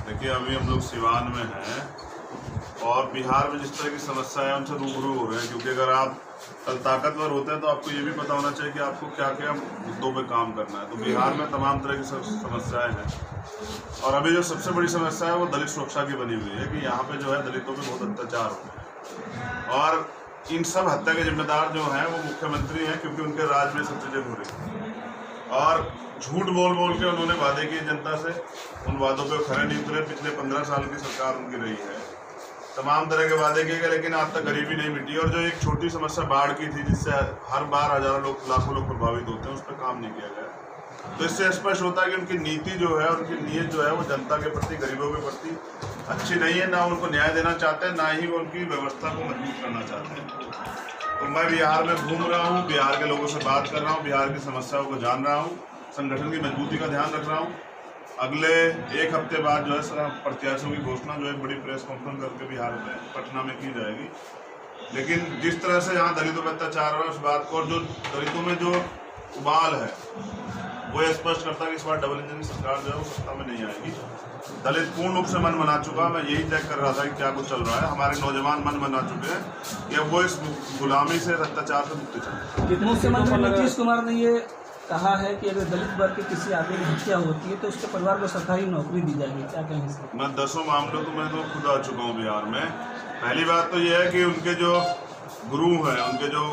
देखिए, अभी हम लोग सिवान में हैं और बिहार में जिस तरह की समस्या है उनसे रूबरू हो रहे हैं, क्योंकि अगर आप कल ताकतवर होते हैं तो आपको ये भी पता होना चाहिए कि आपको क्या क्या मुद्दों पे काम करना है। तो बिहार में तमाम तरह की समस्याएं हैं और अभी जो सबसे बड़ी समस्या है वो दलित सुरक्षा की बनी हुई है कि यहाँ पे जो है दलितों पे बहुत अत्याचार हो रहे हैं और इन सब हत्या के जिम्मेदार जो हैं वो मुख्यमंत्री हैं, क्योंकि उनके राज में सब चीज़ें हो रही हैं और झूठ बोल बोल के उन्होंने वादे किए जनता से, उन वादों पे खरे नहीं उतरे। पिछले 15 साल की सरकार उनकी रही है, तमाम तरह के वादे किए गए लेकिन आज तक गरीबी नहीं मिटी। और जो एक छोटी समस्या बाढ़ की थी जिससे हर बार हजारों लोग लाखों लोग प्रभावित होते हैं, उस पर काम नहीं किया गया। तो इससे स्पष्ट होता है कि उनकी नीति जो है, उनकी नीयत जो है वो जनता के प्रति, गरीबों के प्रति अच्छी नहीं है। ना उनको न्याय देना चाहते हैं, ना ही वो उनकी व्यवस्था को मजबूत करना चाहते हैं। तो मैं बिहार में घूम रहा हूँ, बिहार के लोगों से बात कर रहा हूँ, बिहार की समस्याओं को जान रहा हूँ, संगठन की मजबूती का ध्यान रख रहा हूँ। अगले एक हफ्ते बाद जो है प्रत्याशियों की घोषणा जो है बड़ी प्रेस कॉन्फ्रेंस करके बिहार में पटना में की जाएगी। लेकिन जिस तरह से यहाँ दलितों पर अत्याचार हो रहा है उस बात को, और जो दलितों में जो उबाल है वो ये स्पष्ट करता है कि इस बार डबल इंजन की सरकार जो है वो सत्ता में नहीं आएगी। दलित पूर्ण रूप से मन बना चुका। मैं यही चेक कर रहा था कि क्या कुछ चल रहा है। हमारे नौजवान मन बना चुके हैं कि अब वो इस गुलामी से, अत्याचार से मुक्ति चाहते हैं। मुख्यमंत्री नीतीश कुमार ने ये कहा है कि अगर दलित वर्ग की किसी आदमी की हत्या होती है तो उसके परिवार को सरकारी नौकरी दी जाएगी, क्या कहेंगे सर? मैं 10 मामलों तो मैं तो खुद आ चुका हूँ बिहार में। पहली बात तो यह है कि उनके जो गुरु हैं, उनके जो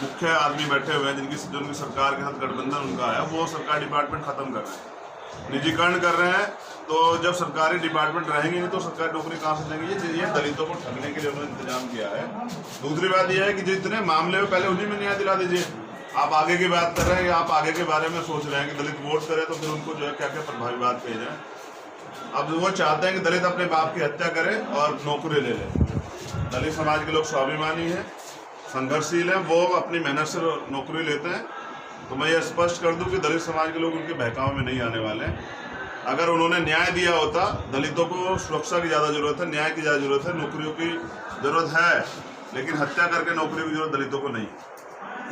मुख्य आदमी बैठे हुए हैं, जो उनकी सरकार के साथ गठबंधन उनका है, वो सरकारी डिपार्टमेंट खत्म कर रहे हैं, निजीकरण कर रहे हैं। तो जब सरकारी डिपार्टमेंट रहेंगे नहीं तो सरकारी नौकरी कहाँ से देंगे? ये दलितों को ठगने के लिए उन्होंने इंतजाम किया है। दूसरी बात यह है कि जितने मामले हो पहले उन्हीं में न्याय दिला दीजिए। आप आगे की बात कर रहे हैं, आप आगे के बारे में सोच रहे हैं कि दलित वोट करे तो फिर उनको जो है क्या क्या प्रभावी बात भेजें। अब वो चाहते हैं कि दलित अपने बाप की हत्या करे और नौकरी ले ले। दलित समाज के लोग स्वाभिमानी हैं, संघर्षशील हैं, वो अपनी मेहनत से नौकरी लेते हैं। तो मैं ये स्पष्ट कर दूं कि दलित समाज के लोग उनके बहकावे में नहीं आने वाले हैं। अगर उन्होंने न्याय दिया होता, दलितों को सुरक्षा की ज़्यादा जरूरत है, न्याय की ज़्यादा जरूरत है, नौकरियों की जरूरत है, लेकिन हत्या करके नौकरी की जरूरत दलितों को नहीं।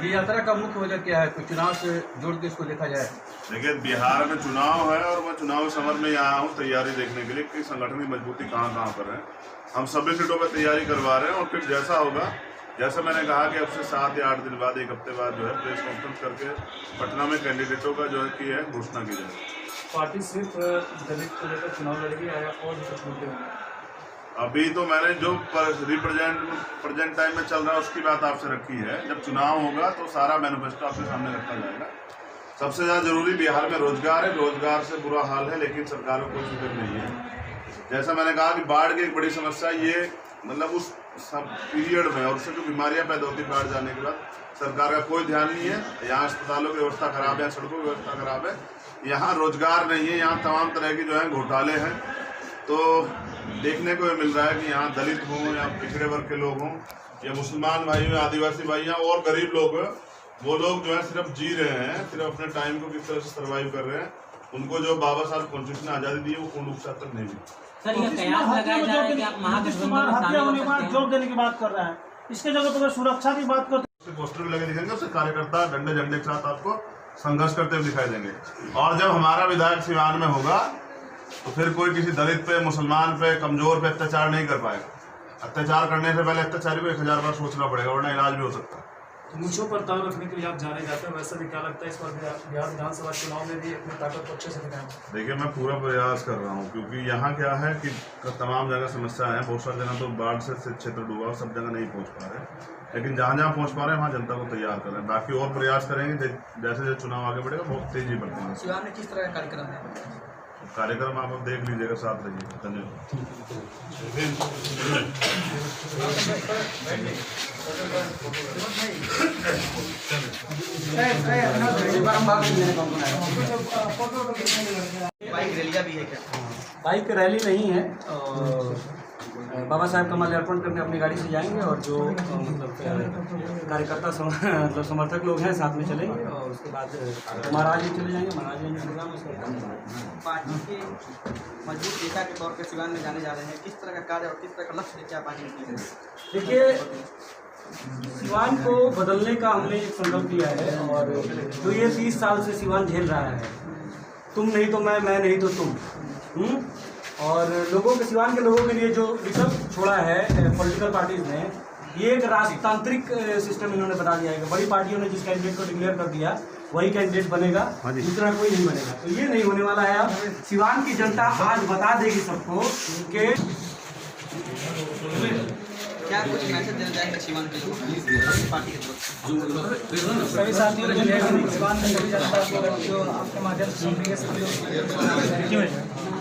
ये यात्रा का मुख्य वजह क्या है? तो चुनाव से जोड़ के इसको देखा जाए। देखिए, बिहार में चुनाव है और मैं चुनाव समर में यहाँ आया हूँ तैयारी देखने के लिए कि संगठन की मजबूती कहाँ कहाँ पर है। हम सभी सीटों पर तैयारी करवा रहे हैं और फिर जैसा होगा, जैसे मैंने कहा कि अब से 7 या 8 दिन बाद, एक हफ्ते बाद जो है प्रेस कॉन्फ्रेंस करके पटना में कैंडिडेटों का जो है की है घोषणा की जाए। पार्टी सिर्फ दलित को लेकर चुनाव लड़ेगी या और भी कुछ मुद्दे होंगे? अभी तो मैंने जो प्रेजेंट टाइम में चल रहा है उसकी बात आपसे रखी है। जब चुनाव होगा तो सारा मैनिफेस्टो आपके सामने रखा जाएगा। सबसे ज़्यादा जरूरी बिहार में रोजगार है, रोजगार से बुरा हाल है, लेकिन सरकार को कोई फिक्र नहीं है। जैसा मैंने कहा कि बाढ़ की एक बड़ी समस्या ये, मतलब उस सब पीरियड में और उससे जो बीमारियां पैदा होती बाढ़ जाने के बाद, सरकार का कोई ध्यान नहीं है। यहाँ अस्पतालों की व्यवस्था खराब है, सड़कों की व्यवस्था खराब है, यहाँ रोजगार नहीं है, यहाँ तमाम तरह की जो है घोटाले हैं। तो देखने को मिल रहा है कि यहाँ दलित हों या पिछड़े वर्ग के लोग हों या मुसलमान भाई हों, आदिवासी भाई हैं और गरीब लोग हैं, वो लोग जो है सिर्फ जी रहे हैं, सिर्फ अपने टाइम को किस तरह से सर्वाइव कर रहे हैं। उनको जो बाबा साहब कॉन्स्टिट्यूशन ने आज़ादी दी है वो पूर्ण रूप से तक नहीं मिली। सर, ये कयास लगाया जा रहा है कि आप महागठबंधन हत्या होने के बाद जोर देने की बात कर रहा है, इसके जगह पर सुरक्षा की बात करते पोस्टर भी लगे दिखेंगे, उससे कार्यकर्ता डंडे झंडे के साथ आपको संघर्ष करते हुए दिखाई देंगे। और जब हमारा विधायक सिवान में होगा तो फिर कोई किसी दलित पे, मुसलमान पे, कमजोर पे अत्याचार नहीं कर पाएगा। अत्याचार करने से पहले अत्याचारी को 1000 बार सोचना पड़ेगा, वरना इलाज भी हो सकता है। तो मूंछों पर ताव रखने के लिए आप जाने जाते हैं, वैसे भी क्या लगता है इस बार बिहार विधानसभा चुनाव में भी अपनी ताकत को अच्छे से दिखाएं? देखिए, मैं पूरा प्रयास कर रहा हूँ, क्योंकि यहाँ क्या है कि तमाम जगह समस्या है। बहुत सारी जगह तो बाढ़ से क्षेत्र डूबा, सब जगह नहीं पहुँच पा रहे, लेकिन जहाँ जहाँ पहुँच पा रहे हैं वहाँ जनता को तैयार कर रहे हैं। बाकी और प्रयास करेंगे, जैसे जैसे चुनाव आगे बढ़ेगा बहुत तेजी बढ़ेंगे। सिवान में किस तरह का कार्यक्रम है? कार्यक्रम आप देख लीजिएगा, साथ रहिए। धन्यवाद। बाइक रैलियां भी है क्या? बाइक रैली नहीं है, बाबा साहब का माल्यार्पण करके अपनी गाड़ी से जाएंगे और जो मतलब कार्यकर्ता मतलब समर्थक लोग हैं साथ में चलेंगे और उसके बाद महाराज भी चले जाएंगे, महाराज जी पार्टी के मजबूत नेता के तौर पर सिवान में जाने जा रहे हैं, किस तरह का कार्य और किस तरह का लक्ष्य लेके आप आगे निकलेंगे? देखिए, सिवान को बदलने का हमने एक संकल्प लिया है, और जो ये 30 साल से सिवान झेल रहा है, तुम नहीं तो मैं नहीं तो तुम, और लोगों के, सिवान के लोगों के लिए जो विकल्प छोड़ा है पॉलिटिकल पार्टीज ने, ये एक राजतांत्रिक सिस्टम इन्होंने बता दिया है कि बड़ी पार्टियों ने जिस कैंडिडेट को डिक्लेयर कर दिया वही कैंडिडेट बनेगा, दूसरा कोई नहीं बनेगा। तो ये नहीं होने वाला है। अब सिवान की जनता आज बता देगी सबको कि क्या कुछ मैसेज देना चाहेंगे सिवान के लोगों को पार्टी की तरफ से? सभी साथियों को सिवान में सभी जनता को जो आपके माध्यम से सुन रही है, सभी लोग,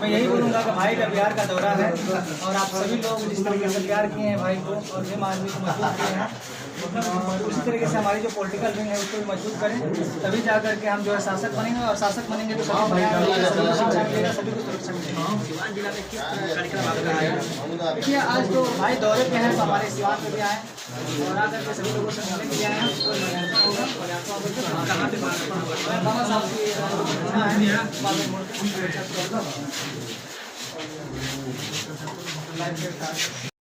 मैं यही बोलूँगा कि भाई का बिहार का दौरा है और आप सभी लोग जिस तरीके से प्यार किए हैं भाई को और जिम आदमी को मजबूत किए हैं, और उसी तरीके से हमारी जो पॉलिटिकल विंग है उसको भी मजबूत करें, तभी जा करके हम जो है शासक बनेंगे, और शासक बनेंगे तो सभी सभी को सुरक्षा मिलेगी। सिवान जिला में किस कार्यक्रम आप रहा है? देखिए, आज तो भाई दौरे पे हैं, तो हमारे सिवान पे भी आए और आकर के सभी लोगों से मिलने के लिए आए हैं। कहाँ पे बात बाबा साहब की